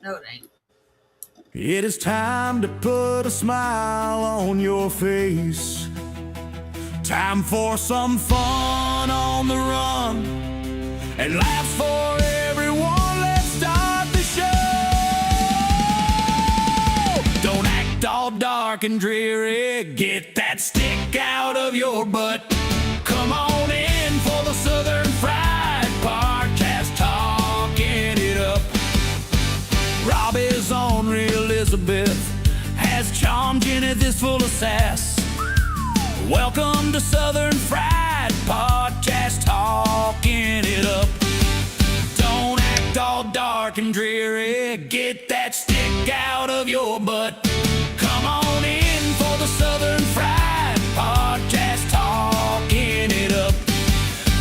No, it ain't. It is time to put a smile on your face. Time for some fun on the run and laughs for everyone. Let's start the show. Don't act all dark and dreary. Get that stick out of your butt. Come on in for the Southern Fried Podcast, Talkin It Up. Rob is ornery, Elizabeth has charm, Jenny this full of sass. Welcome to Southern Fried Podcast, Talkin It Up. Don't act all dark and dreary. Get that stick out of your butt. Come on in for the Southern Fried Podcast, Talkin It Up.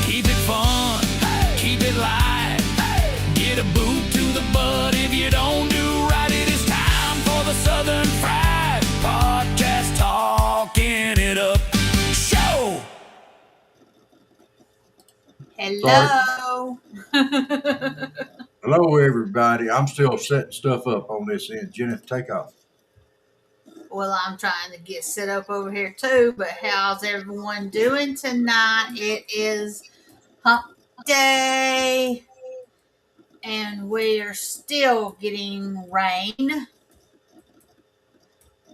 Keep it fun, keep it light. Get a boot to the butt if you don't do right. It is time for the Southern Fried Podcast, Talkin It Up. Show. Hello. Hello, everybody. I'm still setting stuff up on this end. Jennifer, take off. Well, I'm trying to get set up over here too, but how's everyone doing tonight? It is hump day, and we are still getting rain.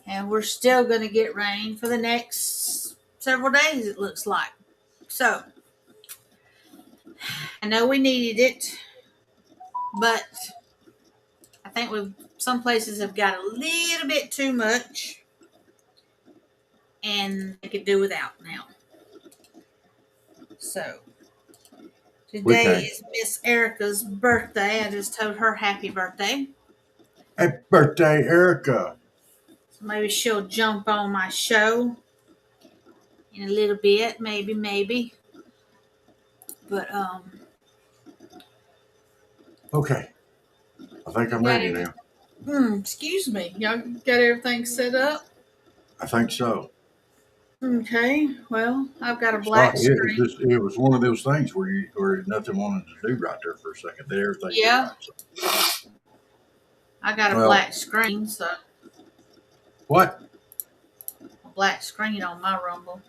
And we're still going to get rain for the next several days, it looks like. So, I know we needed it, but I think some places have got a little bit too much, and they could do without now. So, today is Miss Erica's birthday. I just told her happy birthday. Happy birthday, Erica. So maybe she'll jump on my show in a little bit, maybe. But Okay. I think I'm ready now. Excuse me. Y'all got everything set up? I think so. Okay. Well, I've got a black Sorry, screen. it was one of those things where nothing wanted to do right there for a second. Then everything. Yeah. Right, so. I got a black screen, so What? a black screen on my Rumble.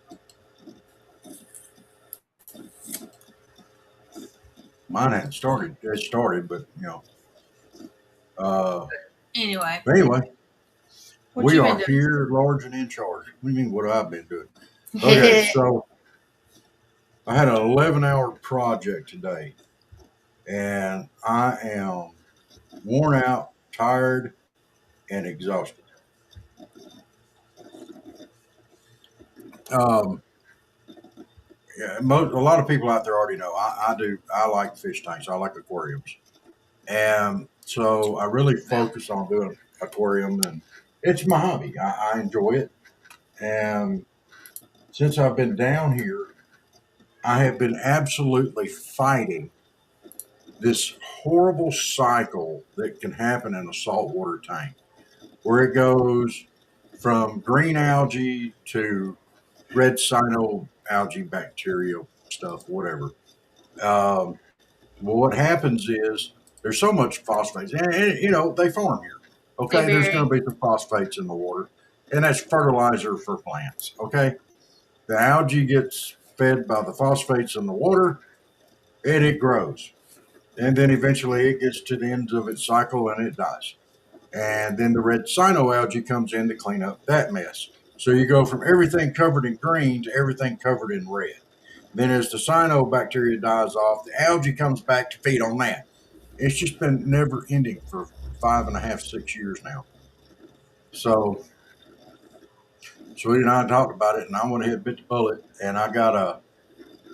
Mine hadn't started. It started, but Anyway, we you are been doing? here, large and in charge. What do you mean? What I've been doing? Okay, so I had an 11-hour project today, and I am worn out, tired, and exhausted. Yeah, a lot of people out there already know I do. I like fish tanks. I like aquariums, and so I really focus on doing aquarium, and it's my hobby. I enjoy it, and since I've been down here, I have been absolutely fighting this horrible cycle that can happen in a saltwater tank, where it goes from green algae to red cyno algae bacterial stuff, whatever. Well, what happens is there's so much phosphates, and they farm here. Okay, there's going to be some phosphates in the water, and that's fertilizer for plants. Okay, the algae gets fed by the phosphates in the water, and it grows, and then eventually it gets to the end of its cycle and it dies. And then the red cynoalgae comes in to clean up that mess. So you go from everything covered in green to everything covered in red. Then as the cyanobacteria dies off, the algae comes back to feed on that. It's just been never ending for 5.5, 6 years now. So Sweetie and I talked about it, and I went ahead and bit the bullet, and I got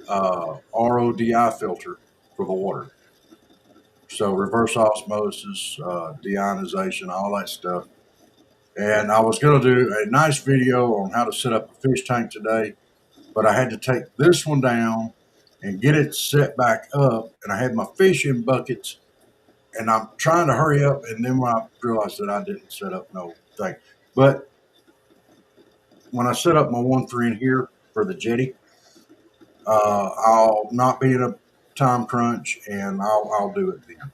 a RODI filter for the water. So reverse osmosis, deionization, all that stuff. And I was going to do a nice video on how to set up a fish tank today, but I had to take this one down and get it set back up. And I had my fish in buckets, and I'm trying to hurry up. And then when I realized that I didn't set up no thing, but when I set up my 1-3 in here for the jetty, I'll not be in a time crunch, and I'll do it then.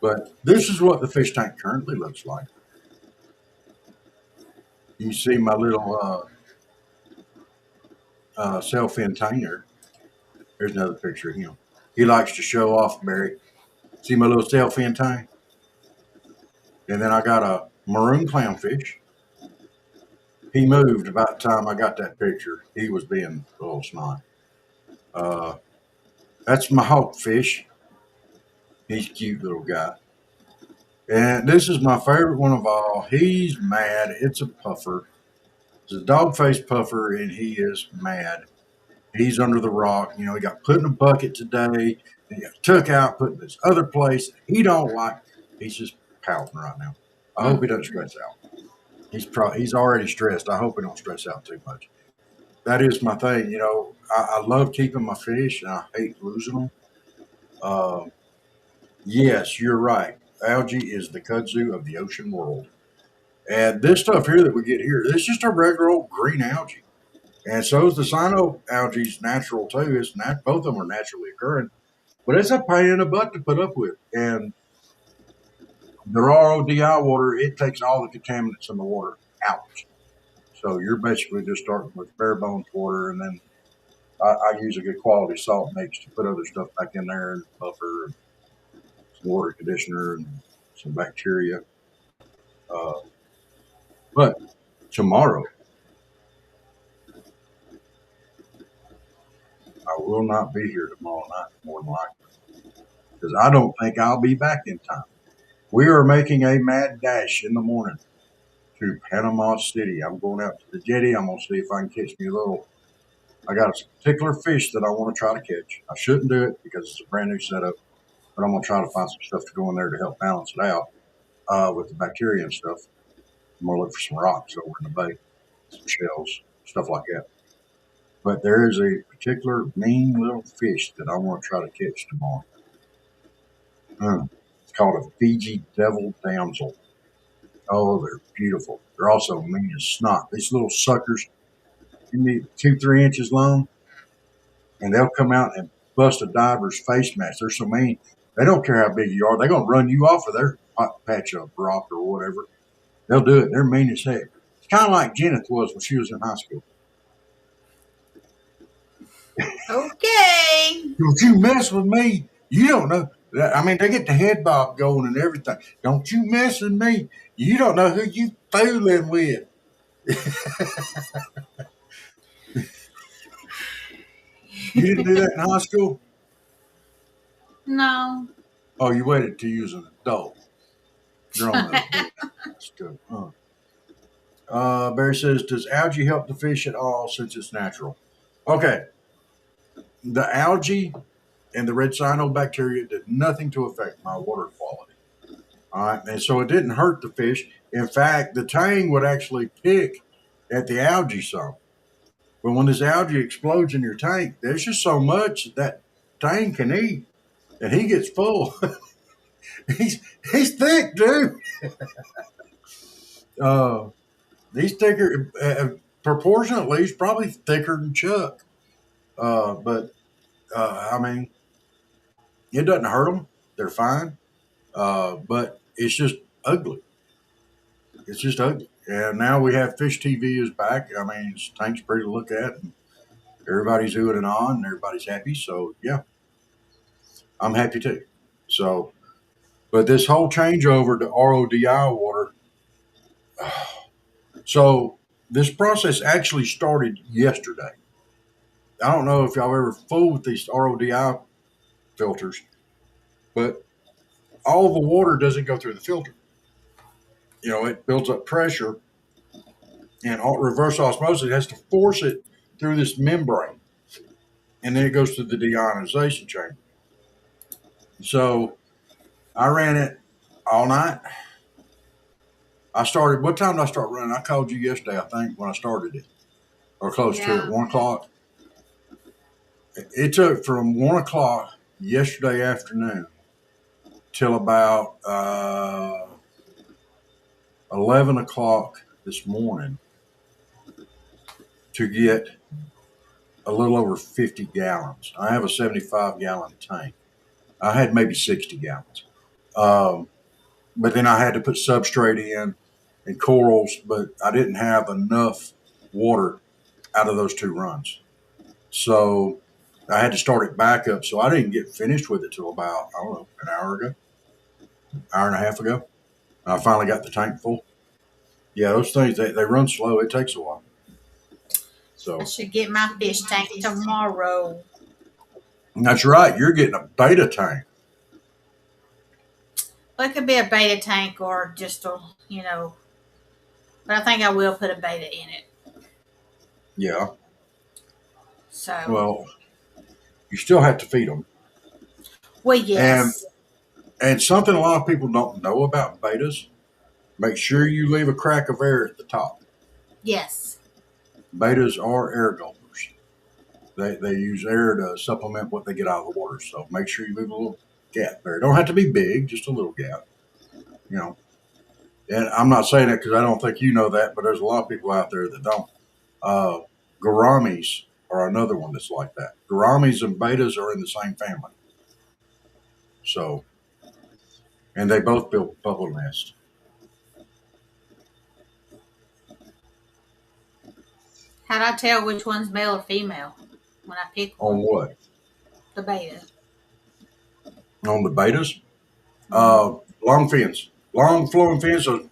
But this is what the fish tank currently looks like. You see my little self-in tanker. There's another picture of him. He likes to show off, Barry. See my little self-in tank? And then I got a maroon clownfish. He moved about the time I got that picture. He was being a little snot. Uh, that's my hawkfish. He's a cute little guy. And this is my favorite one of all. He's mad. It's a puffer. It's a dog-faced puffer, and he is mad. He's under the rock. You know, he got put in a bucket today. And he got took out, put in this other place. He don't like. He's just pouting right now. I hope he doesn't stress out. He's already stressed. I hope he don't stress out too much. That is my thing. You know, I love keeping my fish, and I hate losing them. Uh, yes, you're right. Algae is the kudzu of the ocean world. And this stuff here that we get here, this is just a regular old green algae. And so is the cyano algae's natural too. Both of them are naturally occurring, but it's a pain in the butt to put up with. And the RODI water, it takes all the contaminants in the water out. So you're basically just starting with bare bones water, and then I use a good quality salt mix to put other stuff back in there, and buffer, and some water conditioner, and some bacteria. Uh, but tomorrow, I will not be here tomorrow night, more than likely, because I don't think I'll be back in time. We are making a mad dash in the morning to Panama City. I'm going out to the jetty. I'm going to see if I can catch me a little. I got a particular fish that I want to try to catch. I shouldn't do it because it's a brand new setup, but I'm going to try to find some stuff to go in there to help balance it out with the bacteria and stuff. I'm going to look for some rocks over in the bay, some shells, stuff like that. But there is a particular mean little fish that I want to try to catch tomorrow. It's called a Fiji devil damsel. Oh, they're beautiful. They're also mean as snot. These little suckers can be 2-3 inches long, and they'll come out and bust a diver's face mask. They're so mean. They don't care how big you are. They're going to run you off of their patch of rock or whatever. They'll do it. They're mean as heck. It's kind of like Jeneth was when she was in high school. Okay. Don't you mess with me. You don't know. I mean, they get the head bob going and everything. Don't you mess with me. You don't know who you fooling with. You didn't do that in high school? No. Oh, you waited till you was an adult. Grown up. That's good. Barry says, does algae help the fish at all since it's natural? Okay. The algae and the red cyanobacteria did nothing to affect my water quality. All right. And so it didn't hurt the fish. In fact, the tang would actually pick at the algae some. But when this algae explodes in your tank, there's just so much that tang can eat, and he gets full. he's thick, dude. He's thicker, proportionately. He's probably thicker than Chuck. But I mean, it doesn't hurt them. They're fine. But it's just ugly. It's just ugly. And now we have Fish TV is back. I mean, his tank's pretty to look at. And everybody's oohing and on, and everybody's happy. So yeah, I'm happy too. So, but this whole changeover to RODI water. So this process actually started yesterday. I don't know if y'all ever fooled with these RODI filters, but all the water doesn't go through the filter. You know, it builds up pressure, and reverse osmosis has to force it through this membrane, and then it goes to the deionization chamber. So I ran it all night. What time did I start running? I called you yesterday, I think, when I started it, or close to it, 1 o'clock. It took from 1 o'clock yesterday afternoon till about 11 o'clock this morning to get a little over 50 gallons. I have a 75-gallon tank. I had maybe 60 gallons. Um, but then I had to put substrate in and corals, but I didn't have enough water out of those 2 runs. So I had to start it back up. So I didn't get finished with it till about, I don't know, an hour ago, hour and a half ago. I finally got the tank full. Yeah, those things, they run slow. It takes a while. I So should get my fish tank tomorrow. that's right. You're getting a beta tank. Well, it could be a beta tank or just a, but I think I will put a beta in it. Yeah. So, Well, you still have to feed them. well, And yes. and something a lot of people don't know about betas, make sure you leave a crack of air at the top. Yes. Betas are air gulpers. They use air to supplement what they get out of the water. So make sure you leave a little gap there. It don't have to be big, just a little gap. You know. And I'm not saying it because I don't think you know that, but there's a lot of people out there that don't. Uh, Gouramis are another one that's like that. Gouramis and betas are in the same family. So, and they both build bubble nests. How do I tell which one's male or female when I pick On one? what? The beta. On the betas? Mm-hmm. Long fins. Long flowing fins. So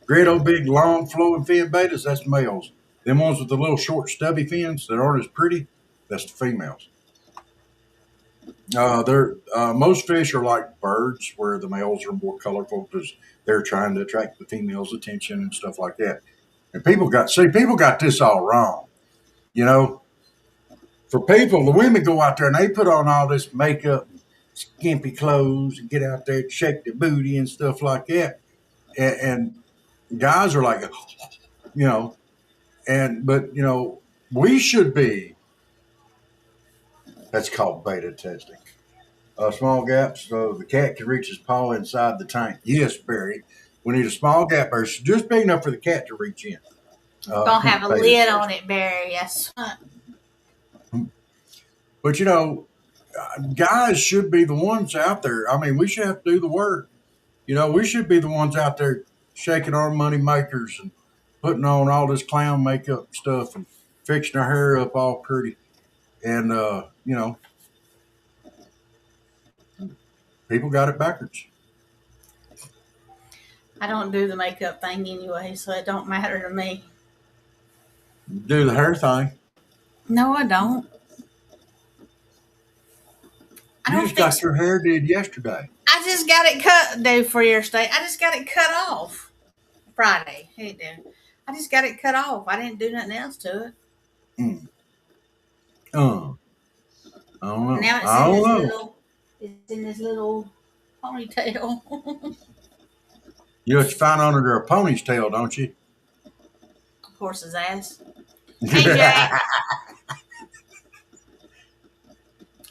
great old big long flowing fin betas, that's males. Them ones with the little short stubby fins that aren't as pretty, that's the females. They're most fish are like birds, where the males are more colorful because they're trying to attract the females' attention and stuff like that. And people got this all wrong. You know, for people, the women go out there and they put on all this makeup, and skimpy clothes, and get out there and shake their booty and stuff like that. And guys are like, you know, but we should be. That's called beta testing. Small gaps so the cat can reach his paw inside the tank. Yes, Barry. We need a small gap, or just big enough for the cat to reach in. Gonna have a Beta lid testing. on it, Barry. Yes. But guys should be the ones out there. I mean, we should have to do the work. We should be the ones out there shaking our money makers and putting on all this clown makeup stuff and fixing our hair up all pretty. And people got it backwards. I don't do the makeup thing anyway, so it don't matter to me. Do the hair thing. No, I don't. I You don't just think got so. your hair did yesterday. I just got it cut, dude, for your stay. I just got it cut off Friday. Hey, dude. I just got it cut off. I didn't do nothing else to it. Mm. I don't know. Now I don't know. it's in this little ponytail. You know what you find under a pony's tail, don't you? Horse's ass. Hey, Jack.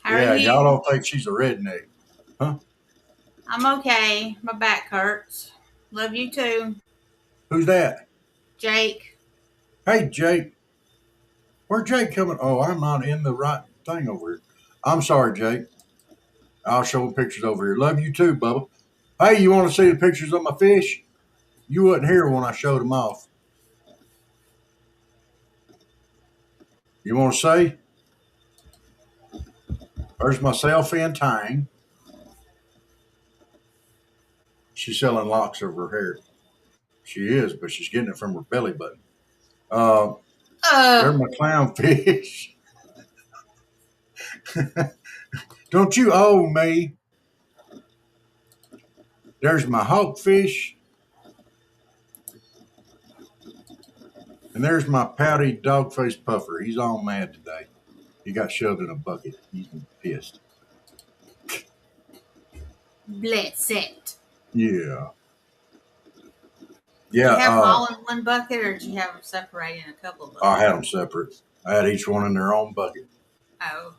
How Yeah, are you? y'all don't think she's a redneck. I'm okay. My back hurts. Love you too, Who's that? Jake. Hey, Jake. Where's Jake coming? Oh, I'm not in the right thing over here. I'm sorry, Jake. I'll show him pictures over here. Love you too, Bubba. Hey, you want to see the pictures of my fish? You wasn't here when I showed them off. You want to see? There's my sailfin tang. She's selling locks of her hair. She is, but she's getting it from her belly button. Uh, there's my clownfish. Don't you owe me? There's my hawkfish. And there's my pouty dog-faced puffer. He's all mad today. He got shoved in a bucket. He's pissed. Bless it. Yeah. Did you have them Yeah, all in one bucket, or did you have them separated in a couple of buckets? I had them separate. I had each one in their own bucket. Oh.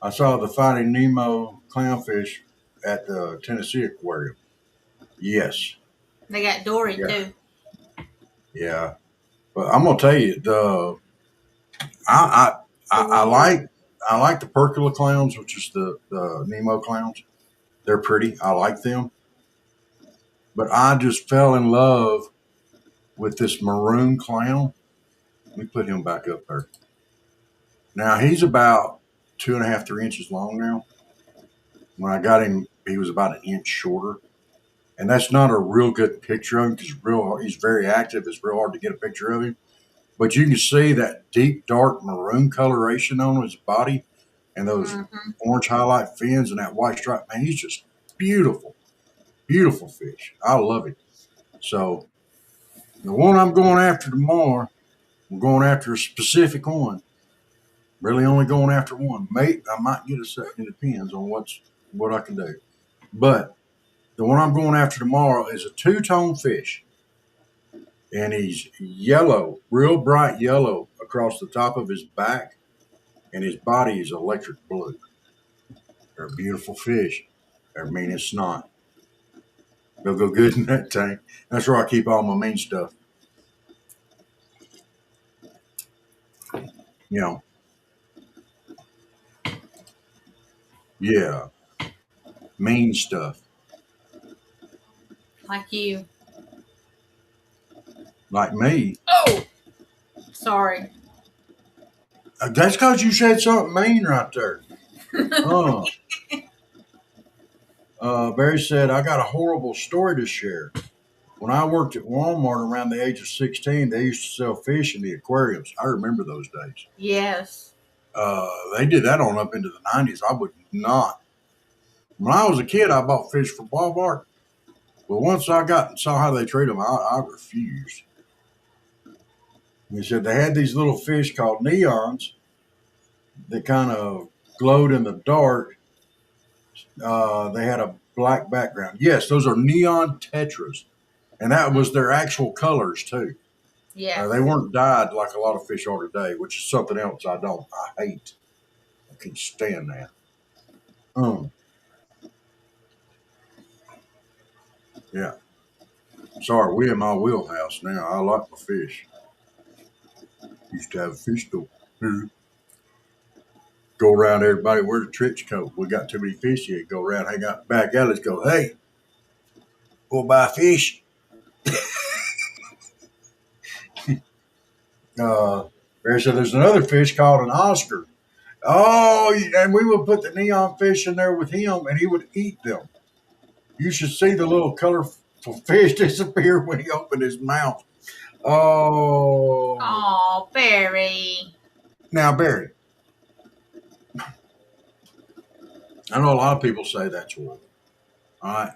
I saw the Finding Nemo clownfish at the Tennessee Aquarium. Yes. They got Dory Yeah. too. Yeah. But I'm gonna tell you, I like the Percola clowns, which is the Nemo clowns. They're pretty. I like them. But I just fell in love with this maroon clown. Let me put him back up there. Now he's about 2.5, 3 inches long now. When I got him, he was about an inch shorter. And that's not a real good picture of him because he's very active. It's real hard to get a picture of him. But you can see that deep, dark maroon coloration on his body and those Mm-hmm. orange highlight fins and that white stripe. Man, he's just beautiful, beautiful fish. I love it. So the one I'm going after tomorrow, I'm going after a specific one. Really only going after one. Mate, I might get a second. It depends on what I can do. But the one I'm going after tomorrow is a two-tone fish. And he's yellow, real bright yellow across the top of his back, and his body is electric blue. They're a beautiful fish. They're mean as snot. They'll go good in that tank. That's where I keep all my mean stuff. You know, yeah, mean stuff. Like you. Like me. Oh, sorry. That's because you said something mean right there. Oh. Barry said, I got a horrible story to share. When I worked at Walmart around the age of 16, they used to sell fish in the aquariums. I remember those days. Yes. They did that on up into the 90s. I would not. When I was a kid, I bought fish for Walmart. But once I got and saw how they treat them, I refused. They said they had these little fish called neons that kind of glowed in the dark. They had a black background. Yes, those are neon tetras. And that was their actual colors, too. Yes. They weren't dyed like a lot of fish are today, which is something else I hate. I can't stand that. Yeah. Sorry, we in my wheelhouse now. I like my fish. Used to have a fish store. Go around everybody, where's the trench coat? We got too many fish here. Go around, hang out back alleys, go, hey, go buy fish. Barry said there's another fish called an Oscar. Oh, and we would put the neon fish in there with him, and he would eat them. You should see the little colorful fish disappear when he opened his mouth. Oh. Oh, Barry. Now, Barry, I know a lot of people say that's horrible. All right.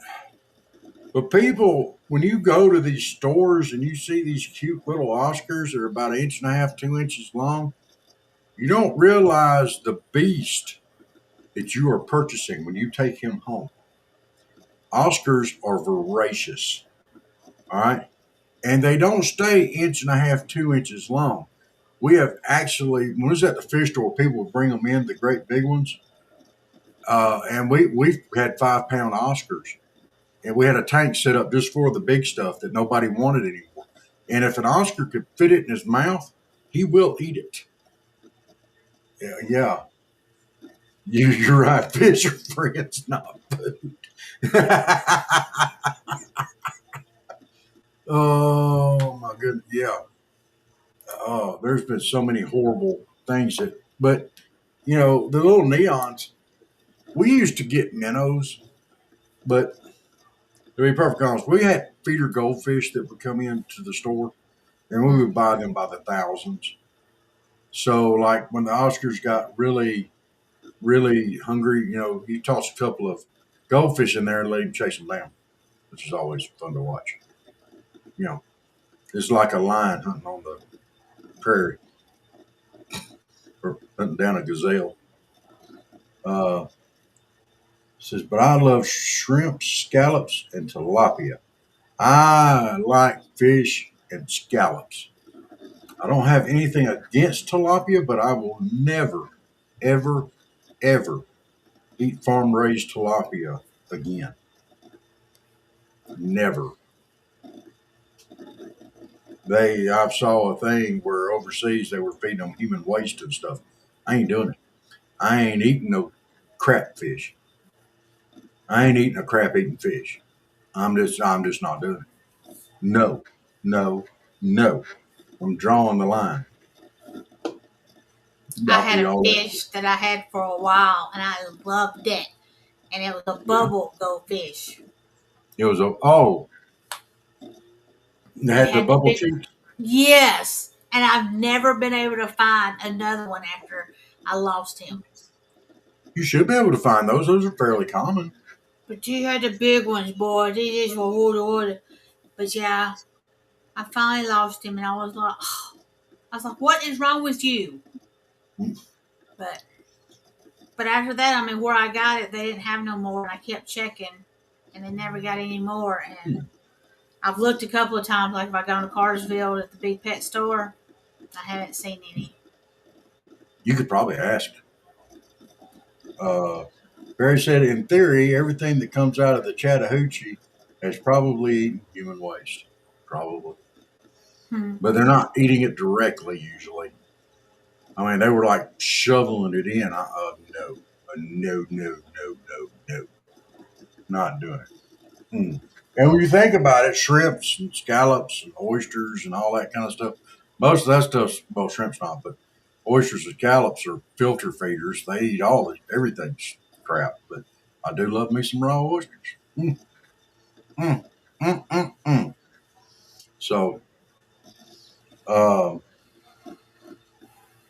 But people, when you go to these stores and you see these cute little Oscars that are about 1.5 inches, 2 inches long, you don't realize the beast that you are purchasing when you take him home. Oscars are voracious. All right. And they don't stay 1.5 inches, 2 inches long. We have actually, when we was at the fish store, people would bring them in, the great big ones. And we've had 5-pound Oscars. And we had a tank set up just for the big stuff that nobody wanted anymore. And if an Oscar could fit it in his mouth, he will eat it. Yeah. You're right. Fish are friends, not food. Oh, my goodness. Yeah. Oh, there's been so many horrible things but, the little neons, we used to get minnows, but to be perfectly honest, we had feeder goldfish that would come into the store, and we would buy them by the thousands. So, like when the Oscars got really, really hungry, you toss a couple of goldfish in there and let him chase them down, which is always fun to watch. It's like a lion hunting on the prairie or hunting down a gazelle. Says, but I love shrimp, scallops, and tilapia. I like fish and scallops. I don't have anything against tilapia, but I will never, ever, ever eat farm raised tilapia again. Never. I saw a thing where overseas they were feeding them human waste and stuff. I ain't doing it. I ain't eating no crap fish. I ain't eating a crap eating fish. I'm just not doing it. No, no, no. I'm drawing the line. I I'll had be a all that. fish that I had for a while, and I loved it. And it was a Yeah. bubble goldfish. It was a oh, they It had the had the bubble big, cheeks. yes. And I've never been able to find another one after I lost him. You should be able to find those. Those are fairly common. But you had the big ones, boy. They just were order. But yeah, I finally lost him, and I was like, what is wrong with you? But but after that, I mean, where I got it, they didn't have no more, and I kept checking, and they never got any more. And I've looked a couple of times, like if I go to Cartersville at the big pet store, I haven't seen any. You could probably ask. Uh, Barry said, in theory, everything that comes out of the Chattahoochee has probably eaten human waste. Probably. Hmm. But they're not eating it directly usually. I mean, they were like shoveling it in. No, no, no, no, no, no. Not doing it. Hmm. And when you think about it, shrimps and scallops and oysters and all that kind of stuff, most of that stuff's, well, shrimp's not, but oysters and scallops are filter feeders. They eat all the, everything's crap. But I do love me some raw oysters. Mm, mm, mm. So, um,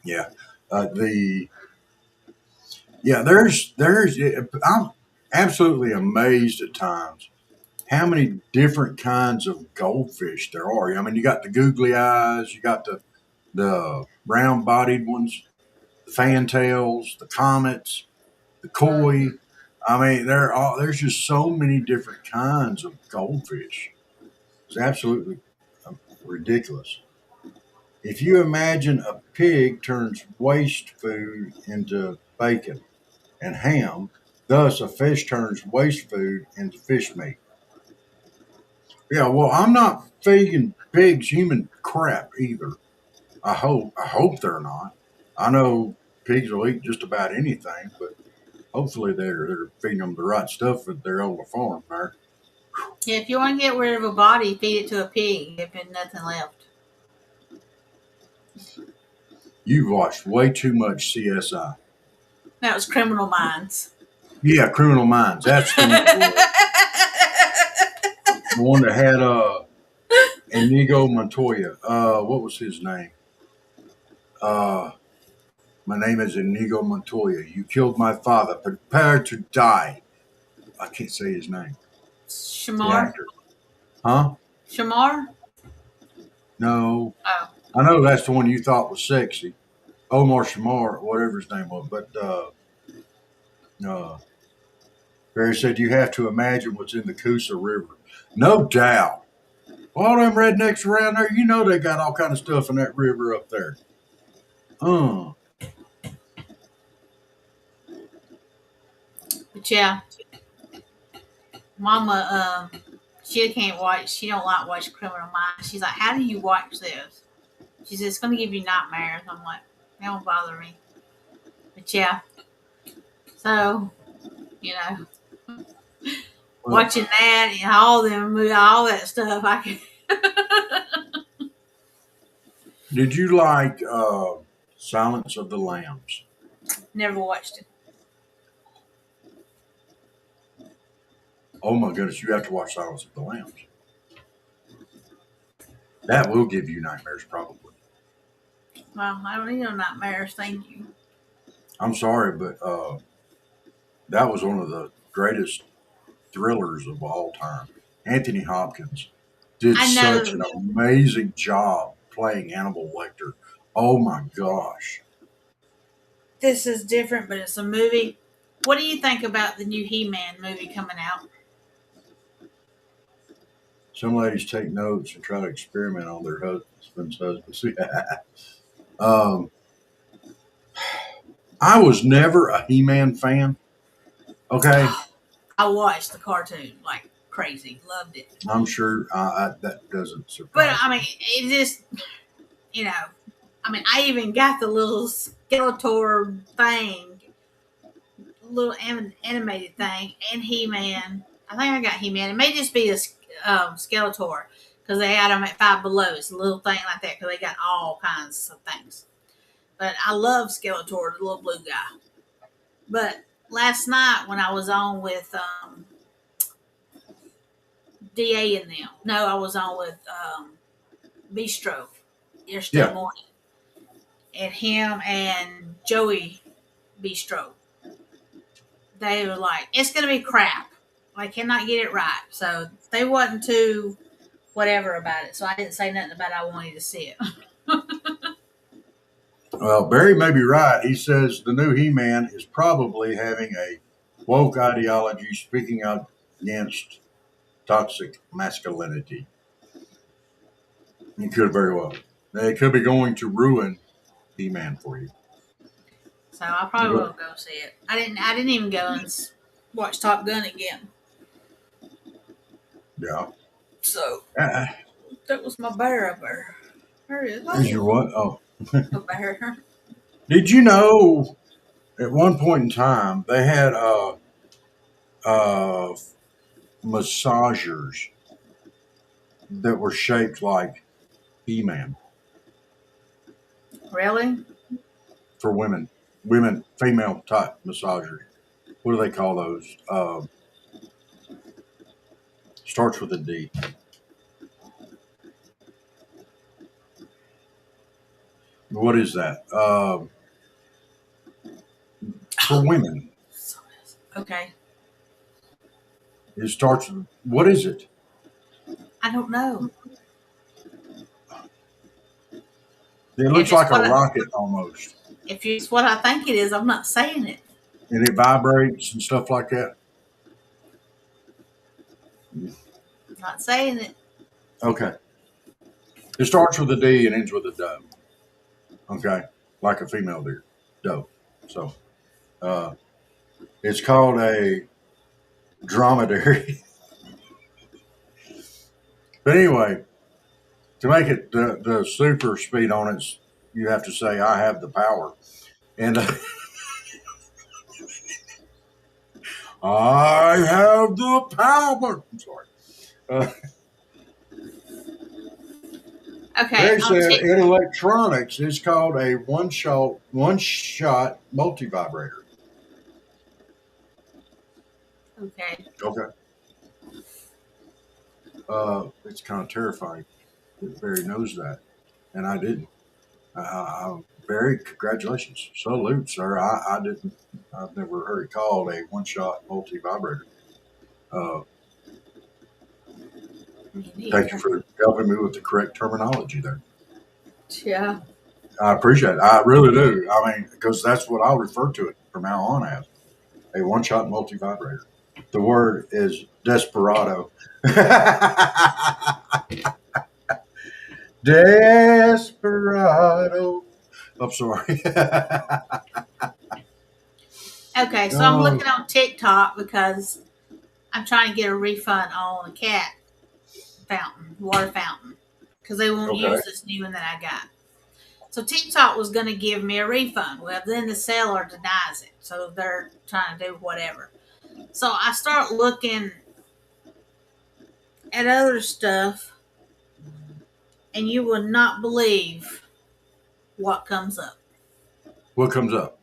yeah, the there's I'm absolutely amazed at times how many different kinds of goldfish there are. I mean, you got the googly eyes, you got the round bodied ones, the fantails, the comets, the koi. I mean, there's just so many different kinds of goldfish. It's absolutely ridiculous. If you imagine a pig turns waste food into bacon and ham, thus a fish turns waste food into fish meat. Yeah, well, I'm not feeding pigs human crap either. I hope they're not. I know pigs will eat just about anything, but hopefully they're feeding them the right stuff if they're on the farm there. Yeah, if you want to get rid of a body, feed it to a pig. There's been nothing left. You've watched way too much CSI. That was Criminal Minds. Yeah, Criminal Minds. That's the one it was. The one that had Inigo Montoya. What was his name? Uh, my name is Inigo Montoya. You killed my father. Prepare to die. I can't say his name. The Shamar? actor. Huh? Shamar? No. Oh. I know that's the one you thought was sexy. Omar Shamar, whatever his name was. But uh, Barry said you have to imagine what's in the Coosa River. No doubt. All them rednecks around there, you know they got all kind of stuff in that river up there. Uh, But yeah, Mama, she can't watch. She don't like watching Criminal Minds. She's like, "How do you watch this?" She says, "It's going to give you nightmares." I'm like, "That don't bother me." But yeah, so you know, well, watching that and all them, all that stuff, I can. did you like Silence of the Lambs? Never watched it. Oh my goodness, you have to watch Silence of the Lambs. That will give you nightmares, probably. Well, I don't need no nightmares. Thank you. I'm sorry, but that was one of the greatest thrillers of all time. Anthony Hopkins did I such an know amazing job playing Hannibal Lecter. Oh my gosh. this is different, but it's a movie. What do you think about the new He-Man movie coming out? Some ladies take notes and try to experiment on their husbands. um, I was never a He Man fan. Okay. I watched the cartoon like crazy. Loved it. I'm sure that doesn't But surprise I me. mean, it just, you know, I mean, I even got the little Skeletor thing, little animated thing, and He Man. I think I got He-Man. It may just be a Skeletor because they had them at Five Below. It's a little thing like that because they got all kinds of things. But I love Skeletor, the little blue guy. But last night when I was on with DA and them, no, I was on with Bistro yesterday Yeah. morning, and him and Joey Bistro, they were like, "It's gonna be crap. I cannot get it right." So they wasn't too whatever about it. So I didn't say nothing about it. I wanted to see it. Well, Barry may be right. He says the new He-Man is probably having a woke ideology speaking out against toxic masculinity. It could very well. It could be going to ruin He-Man for you. So I probably will go see it. I didn't even go and watch Top Gun again. Yeah. So Uh, that was my bear up there. There it is. is your what? Oh. A bear. Did you know at one point in time they had massagers that were shaped like He-Man Really? for women, female type massagers. What do they call those? Starts with a D. What is that? For women, Okay. it starts. What is it? I don't know. It looks it's like a what I- rocket almost, If it's what I think it is, I'm not saying it. and it vibrates and stuff like that. I'm not saying it. Okay. It starts with a D and ends with a dove. Okay, like a female deer, dove. So, it's called a dromedary. But anyway, to make it the super speed on it, you have to say, "I have the power," and I have the power. I'm sorry. Okay. They said in electronics, it's called a one-shot multi-vibrator. Okay. Okay. It's kind of terrifying that Barry knows that, and I didn't. Barry, congratulations, salute, sir. I didn't. I've never heard it called a one-shot multi-vibrator. Thank you for helping me with the correct terminology there. Yeah. I appreciate it. I really do. I mean, because that's what I'll refer to it from now on as a one-shot multi-vibrator. The word is desperado. Desperado. I'm sorry. Okay. So I'm looking on TikTok because I'm trying to get a refund on a cat water fountain, because they won't use this new one that I got. So TikTok was going to give me a refund. Well, then the seller denies it. So they're trying to do whatever. So I start looking at other stuff, and you will not believe what comes up. What comes up?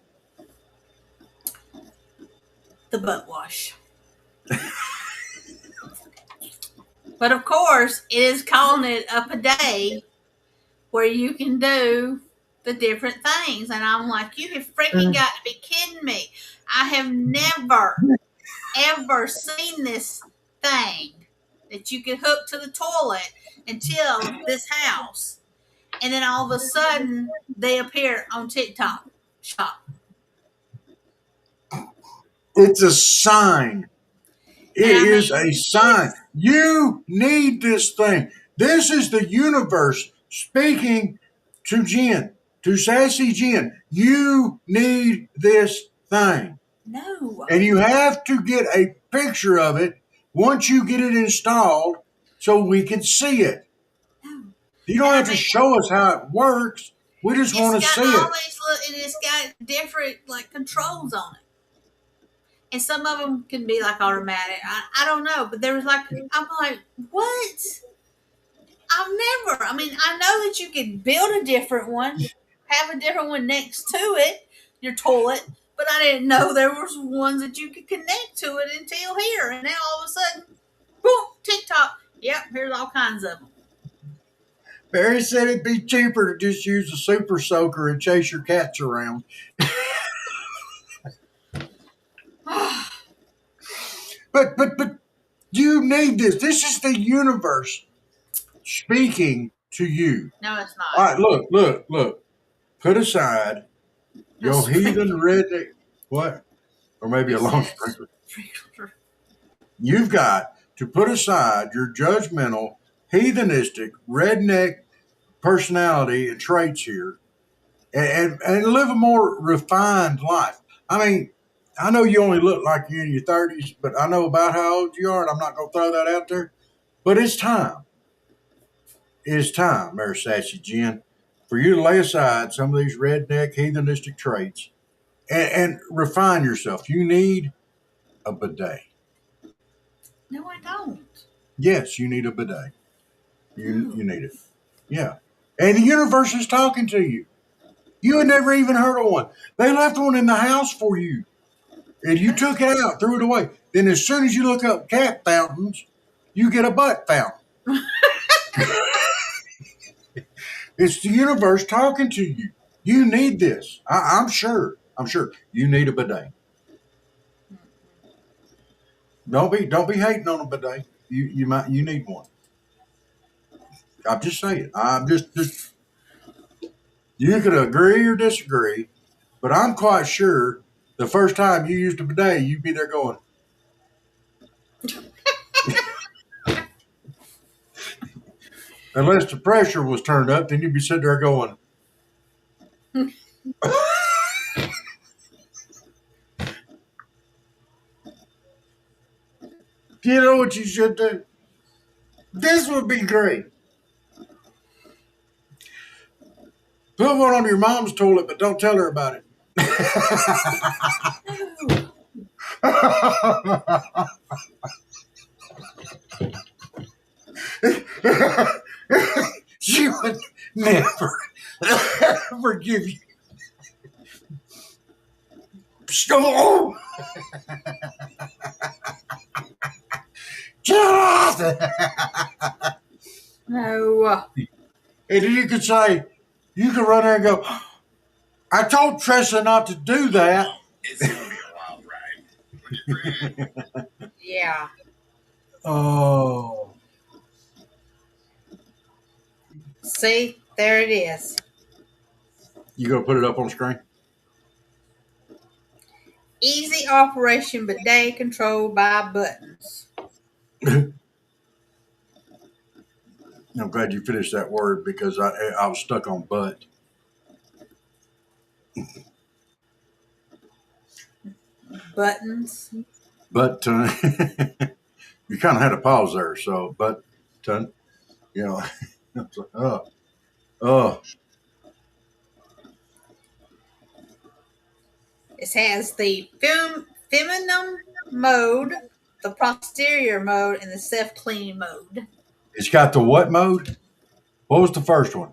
The butt wash. But of course, it is calling it up a day where you can do the different things. And I'm like, you have freaking got to be kidding me. I have never, ever seen this thing that you can hook to the toilet until this house. And then all of a sudden, they appear on TikTok shop. It's a sign. It is a sign. You need this thing. This is the universe speaking to Jen, to Sassy Jen. You need this thing. No. And you have to get a picture of it once you get it installed so we can see it. No. You don't have to show us how it works. We just want to see it. And it's got different controls on it. and some of them can be like automatic. I don't know, but there was like I'm like, what? I've never. I mean, I know that you could build a different one, have a different one next to it, your toilet, but I didn't know there was ones that you could connect to it until here, and now all of a sudden, boom, TikTok. Yep, here's all kinds of them. Barry said it'd be cheaper to just use a super soaker and chase your cats around. But you need this. This is the universe speaking to you. No, it's All not. right, look. Put aside No your heathen sprinkler. redneck. What? Or maybe He a lawn said sprinkler. sprinkler. You've got to put aside your judgmental, heathenistic, redneck personality and traits here and live a more refined life. I mean, I know you only look like you're in your 30s, but I know about how old you are, and I'm not going to throw that out there. But it's time. It's time, Mary Sassy Jen, for you to lay aside some of these redneck, heathenistic traits and refine yourself. You need a bidet. No, I don't. Yes, you need a bidet. You No. you need it. Yeah. And the universe is talking to you. You had never even heard of one. They left one in the house for you. And you took it out, threw it away. Then as soon as you look up cat fountains, you get a butt fountain. It's the universe talking to you. You need this. I'm sure. I'm sure you need a bidet. Don't be hating on a bidet. You need one. I'm just saying. I'm just you could agree or disagree, but I'm quite sure the first time you used a bidet, you'd be there going, unless the pressure was turned up, then you'd be sitting there going, you know what you should do? This would be great. Put one on your mom's toilet, but don't tell her about it. She would never forgive you. Oh, No. and you could say, you could run there and go, I told Tressa not to do that. It's gonna be a wild ride. Yeah. Oh. See, there it is. You gonna put it up on the screen? Easy operation bidet controlled by buttons. I'm glad you finished that word because I was stuck on butt. Buttons. But you kind of had a pause there, so but you know, it's like, oh, It has the feminine mode, the posterior mode, and the self-cleaning mode. it's got the what mode? What was the first one?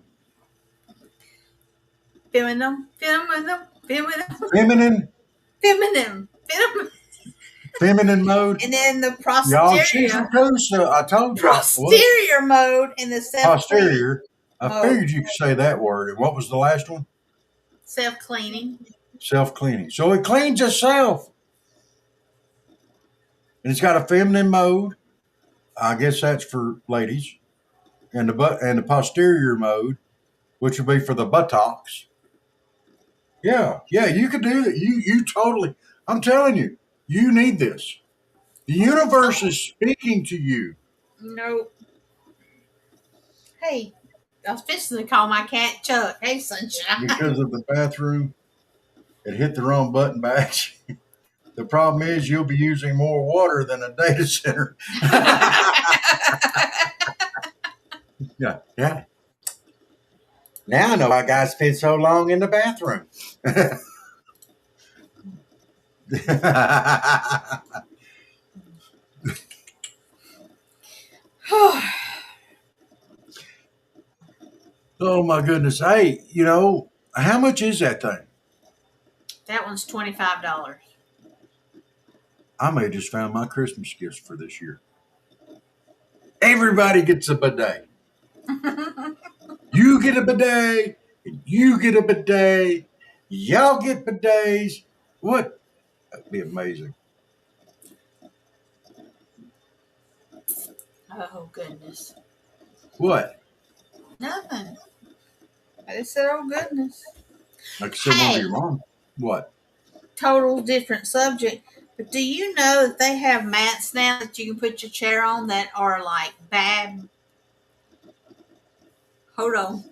Feminine. Feminine, Feminine. feminine mode. And then the Y'all, she's a posterior. goose. I told you. Posterior mode and the self-cleaning. Posterior. I mode. figured you could say that word. And what was the last one? Self-cleaning. Self-cleaning. So it cleans itself. And it's got a feminine mode. I guess that's for ladies. And the posterior mode, which would be for the buttocks. Yeah, you could do that. You totally. I'm telling you, you need this. The universe is speaking to you. Nope. Hey, I was fixing to call my cat Chuck. Hey, sunshine. Because of the bathroom, it hit the wrong button batch. The problem is you'll be using more water than a data center. Yeah. Now I know why guys spend so long in the bathroom. Oh my goodness. Hey, how much is that thing? That one's $25. I may have just found my Christmas gifts for this year. Everybody gets a bidet. You get a bidet, and you get a bidet. Y'all get bidets. What? That'd be amazing. Oh goodness. What? Nothing. I just said, oh goodness. Like I said, won't be Hey, wrong. What? total different subject. But do you know that they have mats now that you can put your chair on that are like bad? Hold on.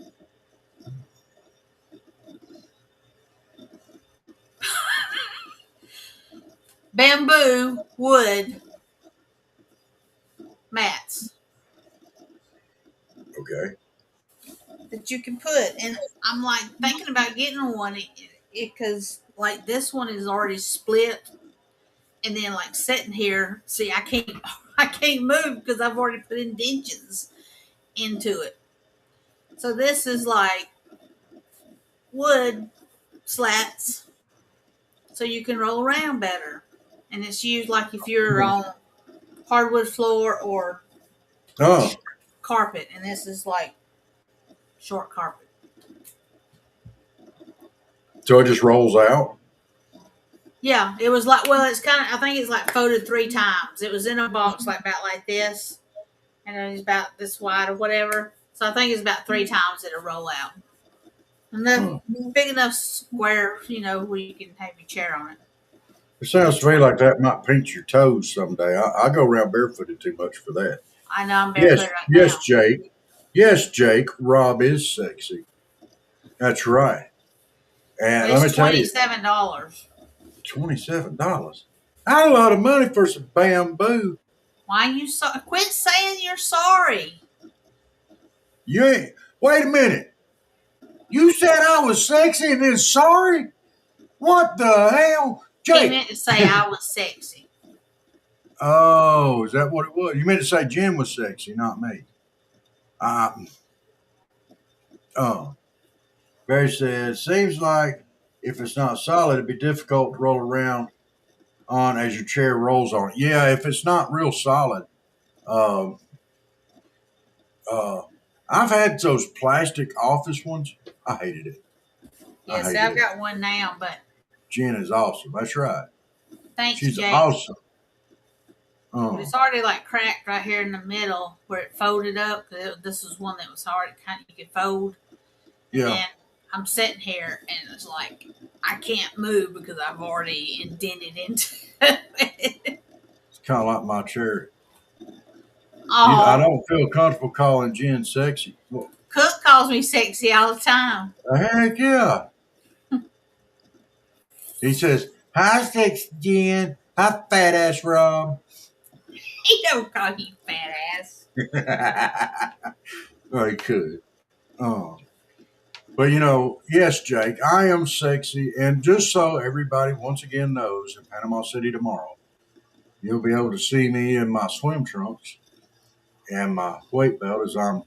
Bamboo wood mats Okay. that you can put. And I'm like thinking about getting one because like this one is already split. And then like sitting here, see, I can't move because I've already put indentions into it. So this is like wood slats so you can roll around better. And it's used like if you're on hardwood floor or Oh, carpet, and this is like short carpet. so it just rolls out? Yeah, it was like it's kind of I think it's like folded 3 times. It was in a box like about like this, and it was about this wide or whatever. So I think it's about 3 times it'll roll out. Enough Huh. big enough square, where you can have your chair on it. It sounds to me like that might pinch your toes someday. I go around barefooted too much for that. I know I'm Yes, barefoot right yes, now. Jake. Yes, Jake. Rob is sexy. That's right. And let It's me tell you, $27. $27. Not a lot of money for some bamboo. Why you quit saying you're sorry? You ain't. Wait a minute. You said I was sexy and then sorry? What the hell? He Jake. meant to say I was sexy. Oh, is that what it was? You meant to say Jen was sexy, not me. Um, oh, Barry said, seems like if it's not solid, it'd be difficult to roll around on as your chair rolls on it. Yeah, if it's not real solid. Um, uh, I've had those plastic office ones. I hated it. I Yes, hated I've it. got one now, but Jen is awesome. That's right. thanks, She's Jake. awesome. But Oh, it's already like cracked right here in the middle where it folded up. This was one that was hard. Kind of you could fold, and yeah. then I'm sitting here and it's like I can't move because I've already indented into it. It's kind of like my chair. I Oh, don't feel comfortable calling Jen sexy. Well, Cook calls me sexy all the time. heck yeah. He says, hi, sexy Jen. Hi, fat ass Rob. He don't call you fat ass. Oh, he could. Oh. But yes, Jake, I am sexy. And just so everybody once again knows, in Panama City tomorrow, you'll be able to see me in my swim trunks and my weight belt as I'm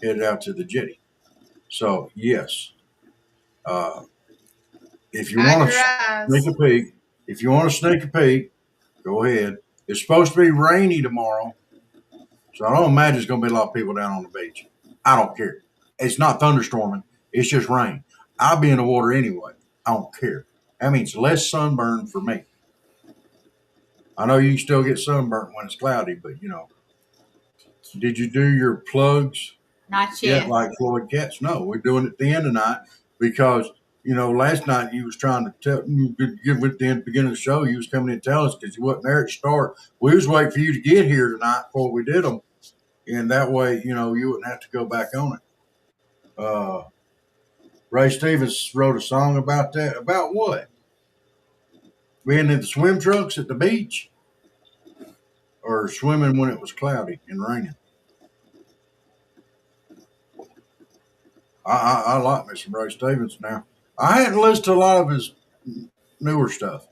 headed out to the jetty. So, yes, uh, if you Hide want your to sneak eyes. a peek, if you want to sneak a peek, go ahead. It's supposed to be rainy tomorrow. So I don't imagine there's going to be a lot of people down on the beach. I don't care. It's not thunderstorming. It's just rain. I'll be in the water anyway. I don't care. That means less sunburn for me. I know you can still get sunburnt when it's cloudy, but did you do your plugs Not yet yet. like Floyd Katz? No, we're doing it at the end of the night because, last night you was trying to give at the beginning of the show, you was coming in to tell us because you wasn't there at the start. We was waiting for you to get here tonight before we did them. And that way, you wouldn't have to go back on it. Uh, Ray Stevens wrote a song about that. About what? Being in the swim trunks at the beach or swimming when it was cloudy and raining. I like me some Ray Stevens now. I hadn't listened to a lot of his newer stuff.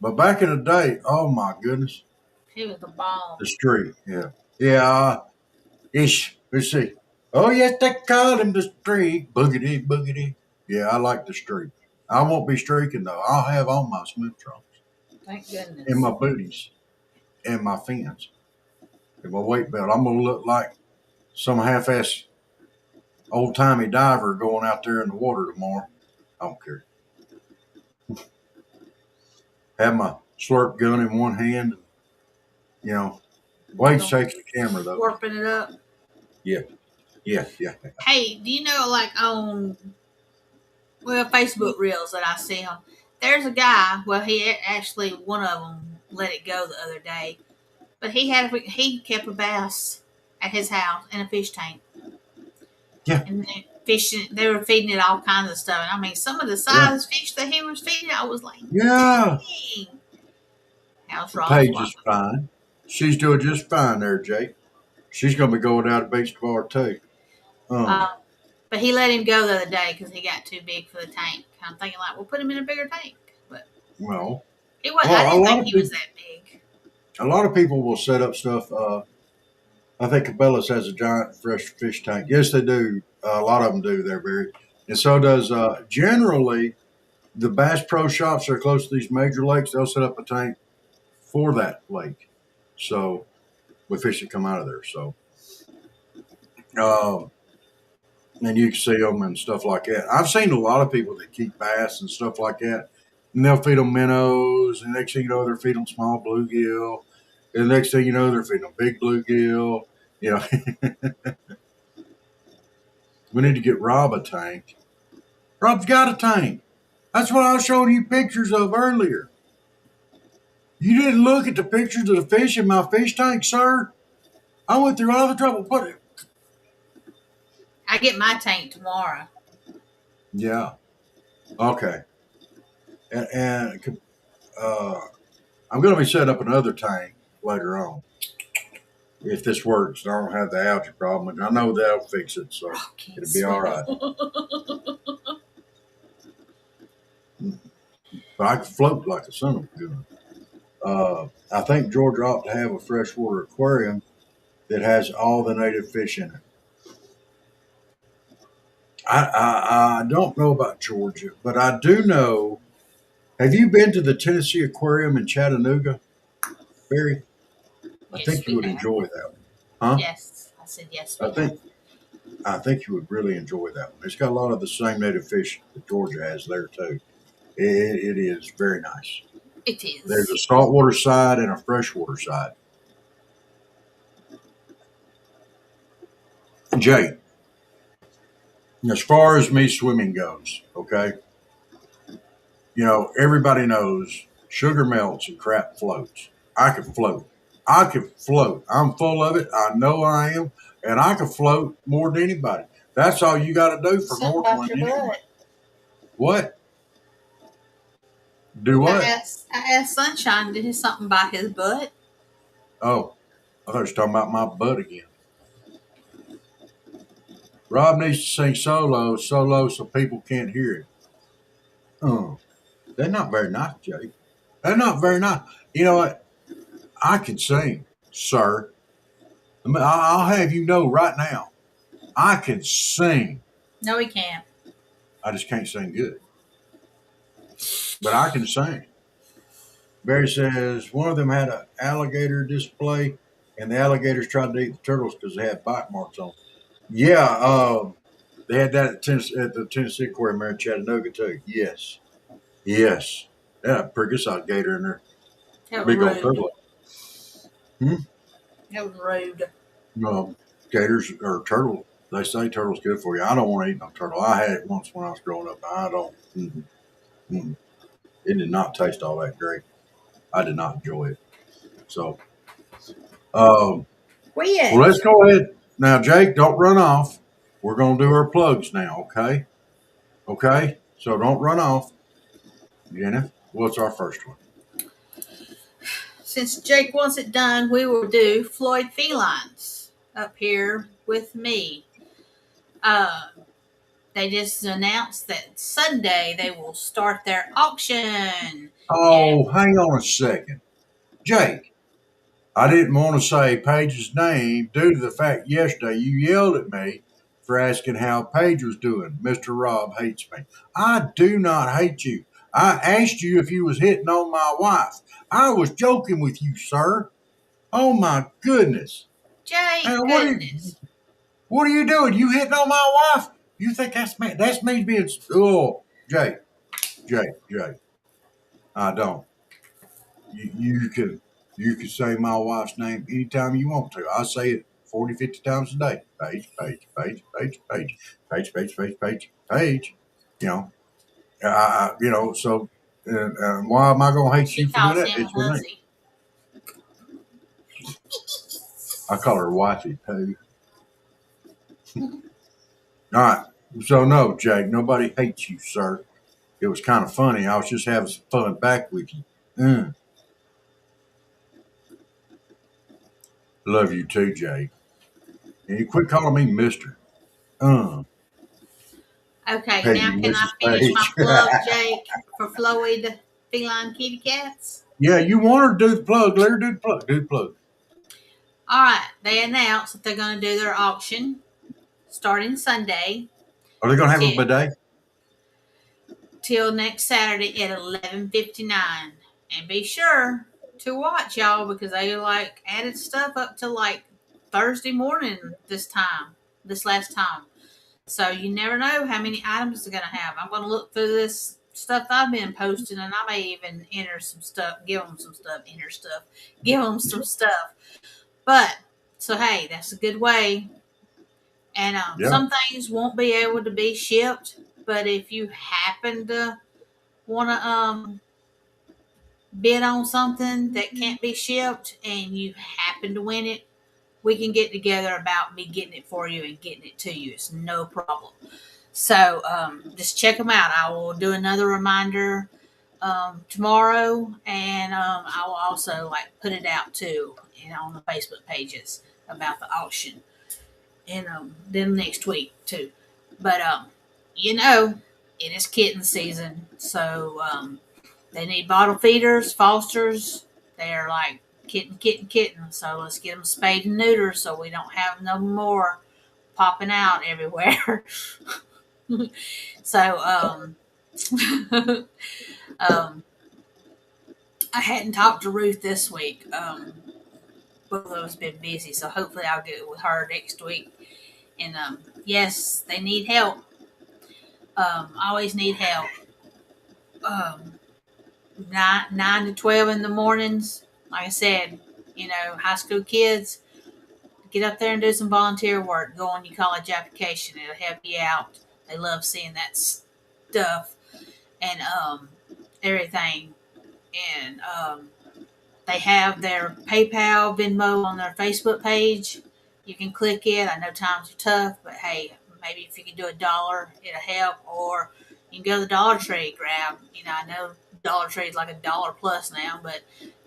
But back in the day, oh my goodness, He was a bomb. the street. Yeah. Yeah. Ish. Let's see. Oh, yes, they call him the streak. Boogity, boogity. Yeah, I like the streak. I won't be streaking, though. I'll have on my smooth trunks Thank and goodness. my booties and my fins and my weight belt. I'm going to look like some half-ass old-timey diver going out there in the water tomorrow. I don't care. Have my slurp gun in one hand. You know, Wade's taking the camera, though. Warping it up. Yeah, yeah, yeah. Hey, do you know, like on Facebook reels that I see on? There's a guy. Well, he actually one of them let it go the other day, but he kept a bass at his house in a fish tank. Yeah. And they were feeding it all kinds of stuff. And I mean, some of the Yeah. size fish that he was feeding, I was like, Yeah. dang. How's Ross? Paige is fine. She's doing just fine there, Jake. She's going to be going down to beach bar too. But he let him go the other day because he got too big for the tank. I'm thinking like, we'll put him in a bigger tank. But well, it wasn't. I didn't think he was that big. A lot of people will set up stuff. I think Cabela's has a giant fresh fish tank. Yes, they do. A lot of them do there, Barry. And so does generally the Bass Pro shops that are close to these major lakes. They'll set up a tank for that lake. So with fish that come out of there. So, and you can see them and stuff like that. I've seen a lot of people that keep bass and stuff like that, and they'll feed them minnows, and next thing you know, they're feeding them small bluegill, and the next thing you know, they're feeding them big bluegill. You know, we need to get Rob a tank. Rob's got a tank. That's what I was showing you pictures of earlier. You didn't look at the pictures of the fish in my fish tank, sir. I went through all the trouble. Put it. I get my tank tomorrow. Yeah. Okay. And I'm going to be setting up another tank later on. If this works, I don't have the algae problem. And I know that'll fix it, so it'll be all right. But I can float like a son of a gun. I think Georgia ought to have a freshwater aquarium that has all the native fish in it. I don't know about Georgia, but I do know. Have you been to the Tennessee Aquarium in Chattanooga, Barry? I think you would enjoy that one. Huh? Yes, I said yes. I think you would really enjoy that one. It's got a lot of the same native fish that Georgia has there too. It is very nice. It is. There's a saltwater side and a freshwater side. Jay, as far as me swimming goes, okay, you know, everybody knows sugar melts and crap floats. I can float. I can float. I'm full of it. I know I am. And I can float more than anybody. That's all you got to do for Northland. Anyway. What? Do what? I asked Sunshine to do something by his butt. Oh, I thought you were talking about my butt again. Rob needs to sing solo so people can't hear it. Oh, they're not very nice, Jake. They're not very nice. You know what? I can sing, sir. I'll have you know right now. I can sing. No, he can't. I just can't sing good. But I can sing. Barry says one of them had an alligator display, and the alligators tried to eat the turtles because they had bite marks on them. Yeah, they had that at the Tennessee Aquarium there in Chattanooga too. Yes. Yes. Yeah, pretty good sized gator in there. That was Big old rude. turtle. That was rude. No, gators or turtle. They say turtle's good for you. I don't want to eat no turtle. I had it once when I was growing up. I don't. It did not taste all that great. I did not enjoy it. So, well, let's go ahead. Now, Jake, don't run off. We're going to do our plugs now, okay? Okay? So don't run off. Jenna, what's our first one? Since Jake wants it done, we will do Floyd Felines. up here with me. They just announced that Sunday they will start their auction. And Oh, hang on a second. Jake, I didn't want to say Paige's name due to the fact yesterday you yelled at me for asking how Paige was doing. Mr. Rob hates me. I do not hate you. I asked you if you was hitting on my wife. I was joking with you, sir. Oh my goodness. Jay, What are you goodness. what are you doing? You hitting on my wife? You think that's me being Jake, Jake. I don't. You can say my wife's name anytime you want to. I say it 40, 50 times a day. Paige, Paige, Paige, Paige, Paige, Paige, Paige, Paige, Paige, Paige. You know, So why am I going to hate She you for doing calls that? him It's your name. Hussy. I call her wifey too. All right. So no, Jake, nobody hates you, sir. It was kind of funny. I was just having some fun back with you. Mm. Love you too, Jake. And you quit calling me Mister. Uh, Okay, Peggy, now can I Mrs. finish my Page. plug, Jake, for Floyd Feline Kitty Cats? Yeah, you want her to do the plug. Let her do the plug. Do the plug. All right, they announced that they're going to do their auction starting Sunday Are they going to have a till, bidet? till next Saturday at 11:59, and be sure to watch y'all because they like added stuff up to like Thursday morning this last time. So you never know how many items they're gonna have. I'm gonna look through this stuff I've been posting, and I may even enter some stuff, give them some stuff, enter stuff, give them some stuff. But so hey, that's a good way. And Yeah. some things won't be able to be shipped, but if you happen to want to bid on something that can't be shipped and you happen to win it, we can get together about me getting it for you and getting it to you. It's no problem. So just check them out. I will do another reminder tomorrow, and I will also like put it out too, on the Facebook pages about the auction, and then next week too. But it is kitten season, so they need bottle feeders, fosters. They are like kitten, kitten, kitten. So let's get them spayed and neutered so we don't have no more popping out everywhere. So um, I hadn't talked to Ruth this week. Both of us been busy, so hopefully I'll get with her next week. And yes, they need help. Always need help. Um, 9 to 12 in the mornings. Like I said, high school kids, get up there and do some volunteer work. Go on your college application. It'll help you out. They love seeing that stuff and everything. And they have their PayPal, Venmo on their Facebook page. You can click it. I know times are tough, but hey, maybe if you can do $1, it'll help. Or you can go to the Dollar Tree, grab. I know Dollar Tree is like $1 plus now, but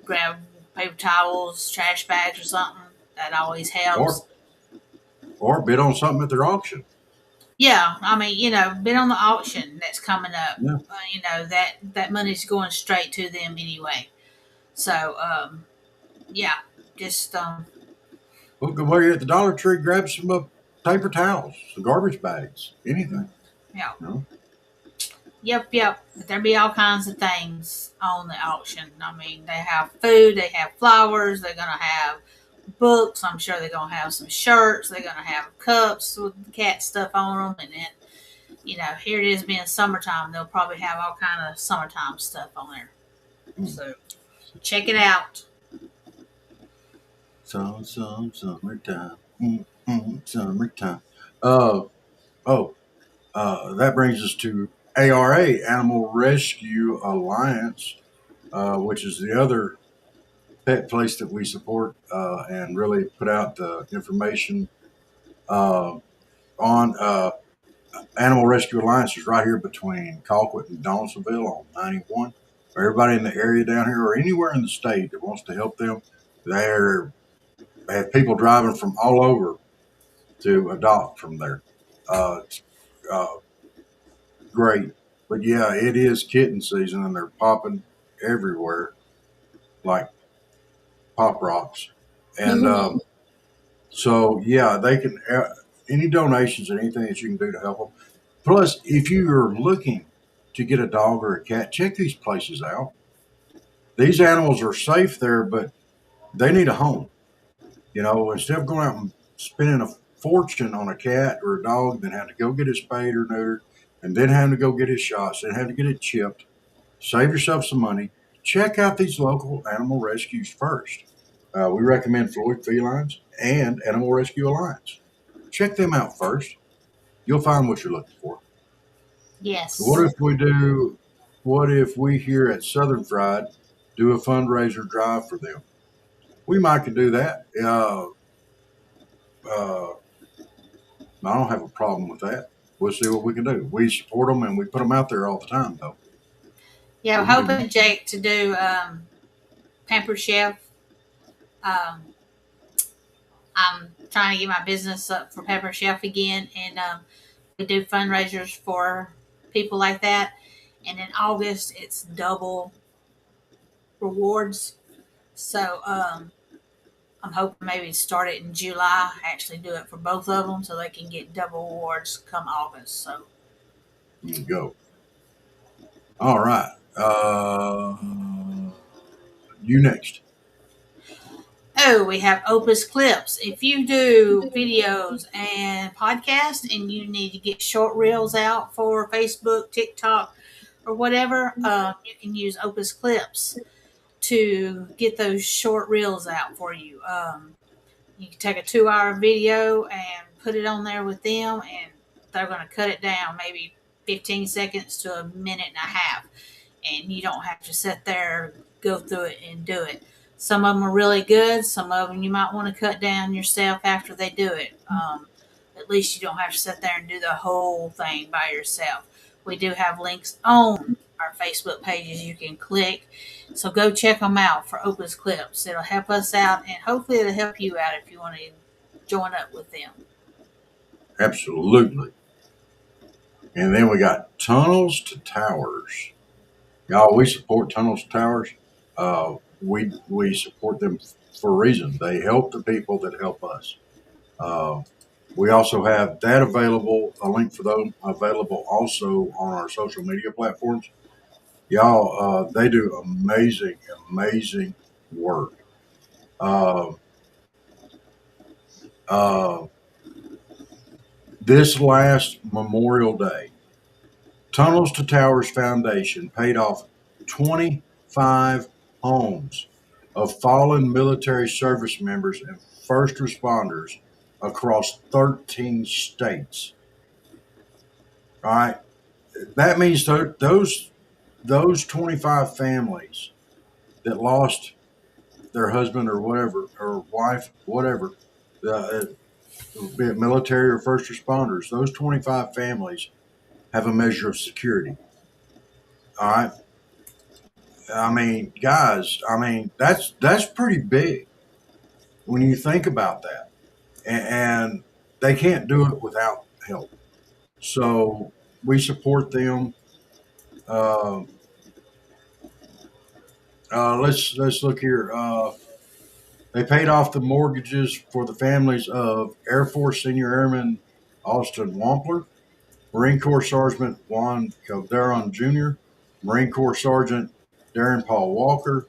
grab paper towels, trash bags, or something. That always helps. Or bid on something at their auction. Yeah, I mean, been on the auction that's coming up. Yeah. That money's going straight to them anyway. So, yeah, just Well, go while you're at the Dollar Tree, grab some paper towels, some garbage bags, anything. yeah. You know? Yep. But there'll be all kinds of things on the auction. I mean, they have food, they have flowers, they're gonna have books. I'm sure they're gonna have some shirts. They're gonna have cups with cat stuff on them, and then here it is being summertime. They'll probably have all kind of summertime stuff on there. So check it out. Summertime. Summertime. Uh, that brings us to ARA, Animal Rescue Alliance, which is the other pet place that we support and really put out the information on. Animal Rescue Alliance is right here between Colquitt and Donaldsonville on 91. For everybody in the area down here or anywhere in the state that wants to help them, they have people driving from all over to adopt from there. Uh, great. But yeah, it is kitten season, and they're popping everywhere like pop rocks. And so yeah, they can any donations or anything that you can do to help them. Plus, if you are looking to get a dog or a cat, check these places out. These animals are safe there, but they need a home. Instead of going out and spending a fortune on a cat or a dog, then having to go get it spayed or neutered, and then having to go get it shots, then having to get it chipped, save yourself some money. Check out these local animal rescues first. We recommend Floyd Felines and Animal Rescue Alliance. Check them out first. You'll find what you're looking for. What Yes. if we do? What if we here at Southern Fried do a fundraiser drive for them? We might could do that. Uh, I don't have a problem with that. We'll see what we can do. We support them and we put them out there all the time, though. Yeah, I'm We can do. hoping Jake to do Pamper Chef. Um, I'm trying to get my business up for Pepper Chef again, and we do fundraisers for people like that. And in August, it's double rewards. So I'm hoping maybe start it in July. Actually, do it for both of them so they can get double rewards come August. So You can go. All right. You next. oh, we have Opus Clips. If you do videos and podcasts and you need to get short reels out for Facebook, TikTok, or whatever, you can use Opus Clips to get those short reels out for you. You can take a 2 hour video and put it on there with them, and they're going to cut it down maybe 15 seconds to a minute and a half. And you don't have to sit there, go through it, and do it. Some of them are really good. Some of them you might want to cut down yourself after they do it. At least you don't have to sit there and do the whole thing by yourself. We do have links on our Facebook pages you can click. So go check them out for Opus Clips. It'll help us out, and hopefully it'll help you out if you want to join up with them. Absolutely. And then we got Tunnels to Towers. Y'all, we support Tunnels to Towers. We support them for a reason. They help the people that help us. Uh, we also have that available, a link for them available also on our social media platforms. Y'all, they do amazing, amazing work. Uh, uh, this last Memorial Day, Tunnels to Towers Foundation paid off 25 homes of fallen military service members and first responders across 13 states. All right. That means those 25 families that lost their husband or whatever, or wife, whatever, uh, be it military or first responders, those 25 families have a measure of security. All right. I mean, guys, that's pretty big when you think about that, and they can't do it without help. So we support them. Uh, let's look here. They paid off the mortgages for the families of Air Force Senior Airman Austin Wampler, Marine Corps Sergeant Juan Calderon Jr., Marine Corps Sergeant Darren Paul Walker,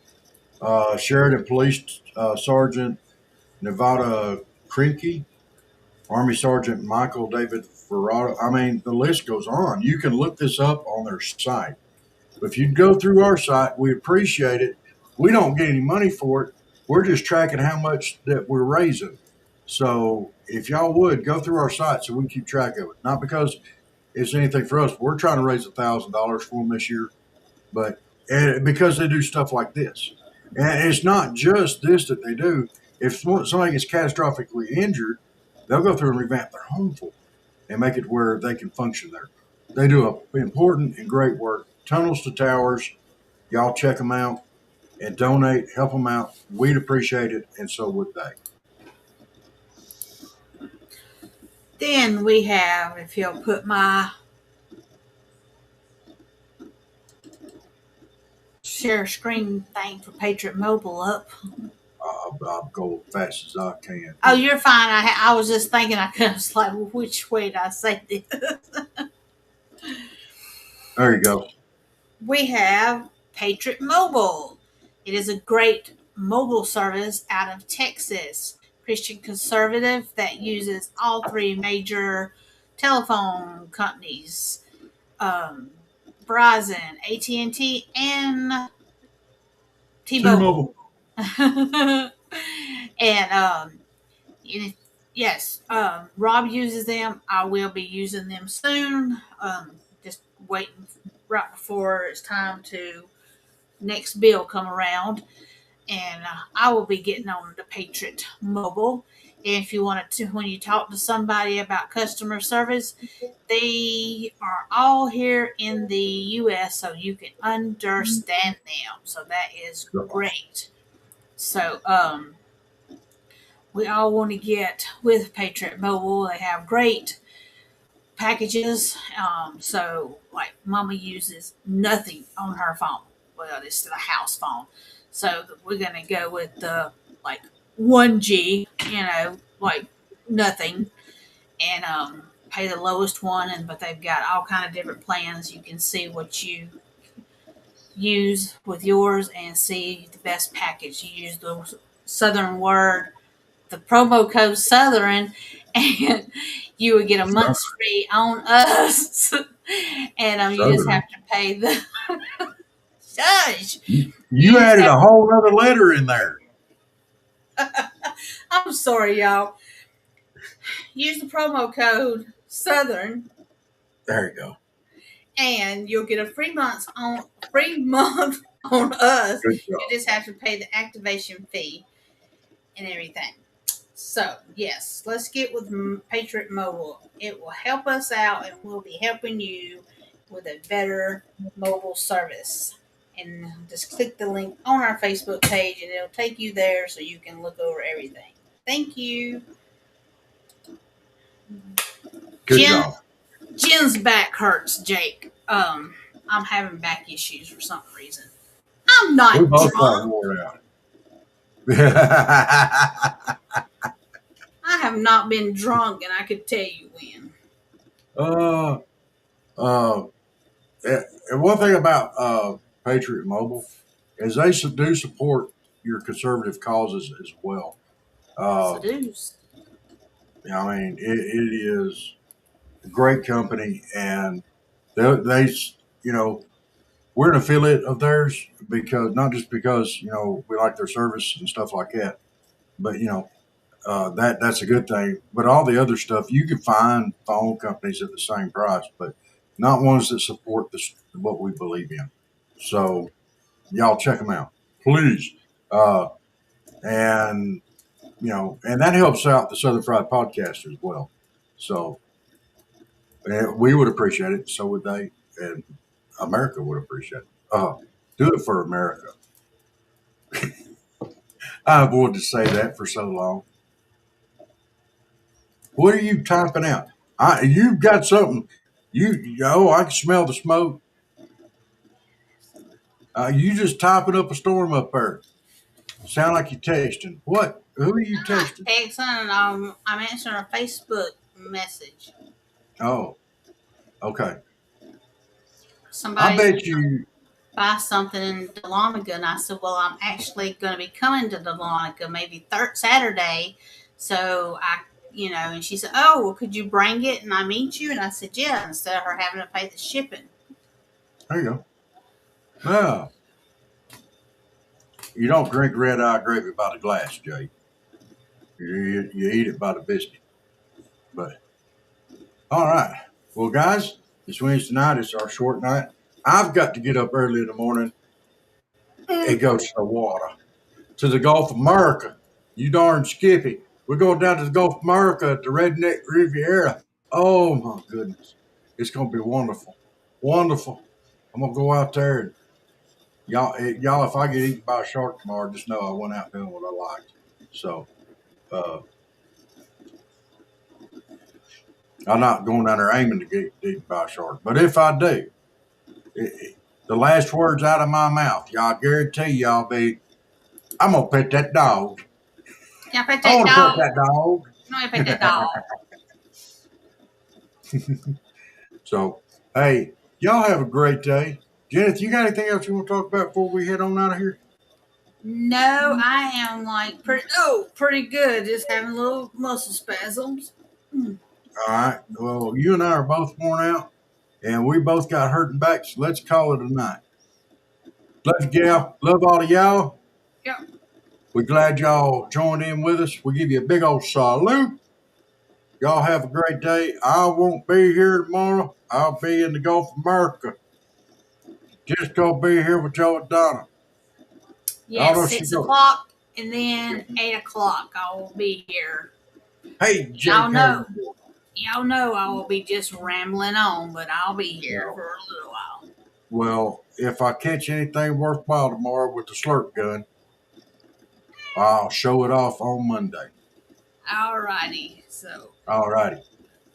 Sheridan Police Sergeant Nevada Krinke, Army Sergeant Michael David Ferraro. I mean, the list goes on. You can look this up on their site. But if you go through our site, we appreciate it. We don't get any money for it. We're just tracking how much that we're raising. So if y'all would go through our site so we can keep track of it, not because it's anything for us. We're trying to raise $1,000 for them this year, but because they do stuff like this. And it's not just this that they do. If somebody gets catastrophically injured, they'll go through and revamp their home for them and make it where they can function there. They do important and great work. Tunnels to Towers, y'all check them out and donate, help them out. We'd appreciate it, and so would they. Then we have, if you'll put my share screen thing for Patriot Mobile up. I'll go as fast as I can Oh, here. you're fine. I was just thinking. I was like, well, which way did I say this? There you go. We have Patriot Mobile. It is a great mobile service out of Texas. Christian conservative that uses all three major telephone companies, um, Verizon, AT&T, and T-Mobile. T-Mobile. and it- yes, Rob uses them. I will be using them soon. Just waiting right before it's time to next bill come around, and I will be getting on the Patriot Mobile. And if you want to, when you talk to somebody about customer service, they are all here in the U.S., so you can understand them. So that is great. So we all want to get with Patriot Mobile. They have great packages. So like Mama uses nothing on her phone. Well, it's the house phone. So we're gonna go with the like 1G. Like nothing, and pay the lowest one. And but they've got all kind of different plans. You can see what you use with yours and see the best package. You use the Southern word, the promo code Southern, and you would get a month's free on us. And you just Southern. have to pay the judge. You You just added have. a whole other letter in there. I'm sorry, y'all. Use the promo code Southern, There you go. and you'll get a free month on us. Good You job. just have to pay the activation fee and everything. So, yes, let's get with Patriot Mobile. It will help us out and we'll be helping you with a better mobile service. And just click the link on our Facebook page and it'll take you there so you can look over everything. Thank you. Good Jen, job. Jen's back hurts, Jake. I'm having back issues for some reason. I'm We not both got drunk. wore out. I have not been drunk and I could tell you when. uh, uh, and one thing about Patriot Mobile is they do support your conservative causes as well. Uh, Seduce. I mean, it is a great company, and they, you know, we're an affiliate of theirs because not just because we like their service and stuff like that, but that's a good thing. But all the other stuff you can find phone companies at the same price, but not ones that support what we believe in. So y'all check them out, please. Uh, and and that helps out the Southern Fried Podcast as well. So we would appreciate it. So would they, and America would appreciate it. Do it for America. I've wanted to say that for so long. What are you typing out? You've got something. I can smell the smoke. You just typing up a storm up there. Sound like you're texting. What? Who are you I'm not texting? texting. I'm answering a Facebook message. Oh, okay. I Somebody bet you. buy something in Dahlonega, and I said, "Well, I'm actually going to be coming to Dahlonega maybe Saturday." So and she said, "Oh, well, could you bring it and I meet you?" And I said, "Yeah." Instead of her having to pay the shipping. There you go. No, you don't drink red eye gravy by the glass, Jay. You eat it by the biscuit. But all right. Well, guys, it's Wednesday night. It's our short night. I've got to get up early in the morning and go to the water, to the Gulf of America. You darn Skippy. We're going down to the Gulf of America at the Redneck Riviera. Oh, my goodness. It's going to be wonderful. Wonderful. I'm going to go out there and y'all, if I get eaten by a shark tomorrow, just know I went out doing what I liked. So, uh, I'm not going down there aiming to get eaten by a shark. But if I do, the last words out of my mouth, y'all guarantee y'all be, I'm gonna pet that dog. Yeah, pet I that want to pet dog. that dog. No, I pet that dog. So, hey, y'all have a great day. Jeneth, you got anything else you want to talk about before we head on out of here? No, I am like pretty good. Just having little muscle spasms. All right. Well, you and I are both worn out, and we both got hurting backs. So let's call it a night. Love you, gal. Love all of y'all. Yep. We're glad y'all joined in with us. We give you a big old salute. Y'all have a great day. I won't be here tomorrow. I'll be in the Gulf of America. Just gonna be here with Joe and Donna. Yeah, Although she 6 o'clock and then 8 o'clock. I will be here. Hey, Y'all know, JK. y'all know I will be just rambling on, but I'll be here for a little while. Well, if I catch anything worthwhile tomorrow with the slurp gun, I'll show it off on Monday. Alrighty, so All righty.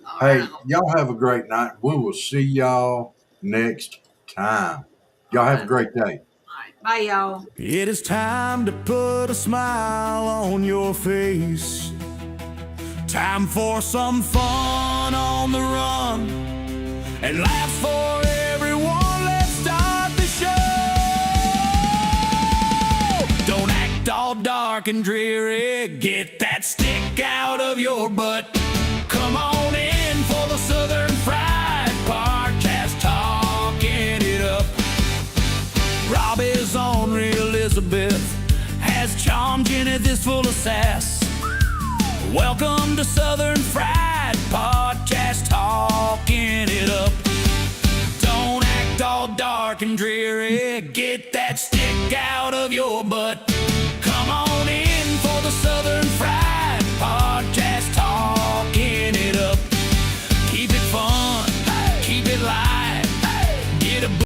all Hey, right. y'all have a great night. We will see y'all next time. Y'all have a great day. All right, bye, y'all. It is time to put a smile on your face. Time for some fun on the run. And laughs for everyone. Let's start the show. Don't act all dark and dreary. Get that stick out of your butt. Come on in for the Southern Fried Podcast, talking it up. Rob is ornery, Elizabeth has charm, Jeneth is full of sass. Welcome to Southern Fried Podcast, talking it up. Don't act all dark and dreary. Get